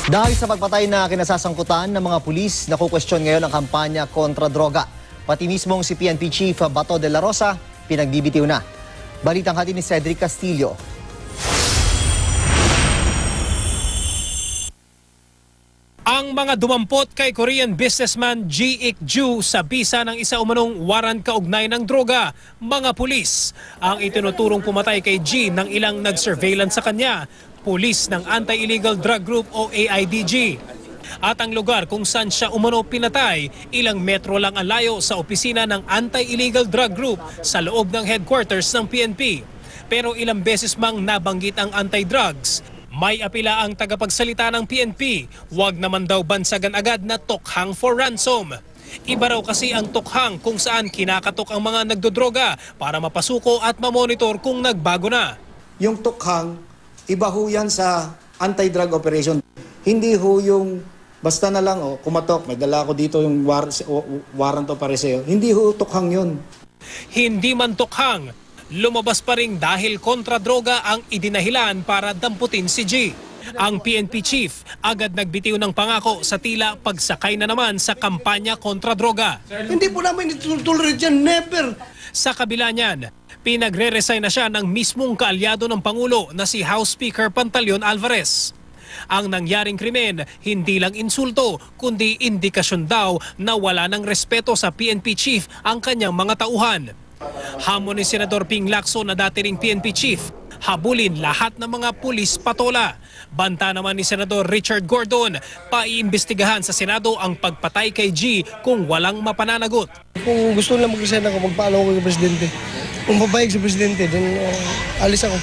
Dahil sa pagpatay na kinasasangkutan ng mga pulis, nakukwestiyon ngayon ang kampanya kontra droga. Pati mismong si PNP Chief Bato de la Rosa, pinagbibitiw na. Balitang hatid ni Cedric Castillo. Ang mga dumampot kay Korean businessman Ji Ik-ju sa bisa ng isa umanong waran kaugnay ng droga, mga pulis. Ang itinuturong pumatay kay Ji ng ilang nag-surveillance sa kanya, pulis ng Anti-Illegal Drug Group o AIDG. At ang lugar kung saan siya umano pinatay, ilang metro lang ang layo sa opisina ng Anti-Illegal Drug Group sa loob ng headquarters ng PNP. Pero ilang beses mang nabanggit ang anti-drugs. May apila ang tagapagsalita ng PNP, huwag naman daw bansagan agad na tokhang for ransom. Iba raw kasi ang tokhang kung saan kinakatok ang mga nagdodroga para mapasuko at mamonitor kung nagbago na. Yung tokhang, iba ho yan sa anti-drug operation. Hindi ho yung basta na lang, kumatok, may dala ko dito yung warrant of arrest. Hindi ho tokhang yun. Hindi man tokhang. Lumabas pa rin dahil kontra droga ang idinahilan para damputin si G. Ang PNP chief agad nagbitiw ng pangako sa tila pagsakay na naman sa kampanya kontra droga. Hindi po namin itutuloy dyan, never! Sa kabila niyan, pinagre-resign na siya ng mismong kaalyado ng Pangulo na si House Speaker Pantaleon Alvarez. Ang nangyaring krimen, hindi lang insulto, kundi indikasyon daw na wala ng respeto sa PNP chief ang kanyang mga tauhan. Hamon ni Senador Ping Lacson na dati ring PNP chief, habulin lahat ng mga pulis patola. Banta naman ni Senador Richard Gordon, paiimbestigahan sa Senado ang pagpatay kay G kung walang mapananagot. Kung gusto nila mag-resign ako, magpaalam ko kay Presidente. Kung papayag si Presidente, then alis ako.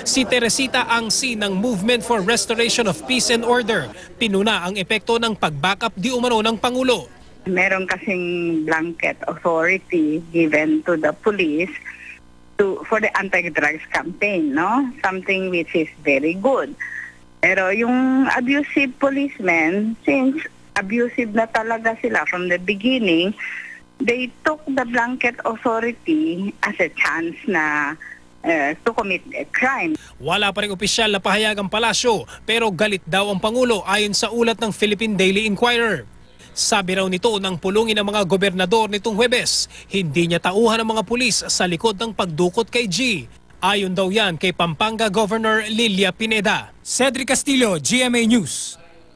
Si Teresita Angsi ng Movement for Restoration of Peace and Order, pinuna ang epekto ng pag-backup di umano ng Pangulo. Meron kasing blanket authority given to the police for the anti-drugs campaign, no? Something which is very good. Pero yung abusive policemen, since abusive na talaga sila from the beginning, they took the blanket authority as a chance na to commit a crime. Wala pa ring opisyal na pahayag ang palasyo, pero galit daw ang Pangulo ayon sa ulat ng Philippine Daily Inquirer. Sabi raw nito ng pulungin ng mga gobernador nitong Huwebes, hindi niya tauhan ng mga pulis sa likod ng pagdukot kay G. Ayon daw yan kay Pampanga Governor Lilia Pineda. Cedric Castillo, GMA News.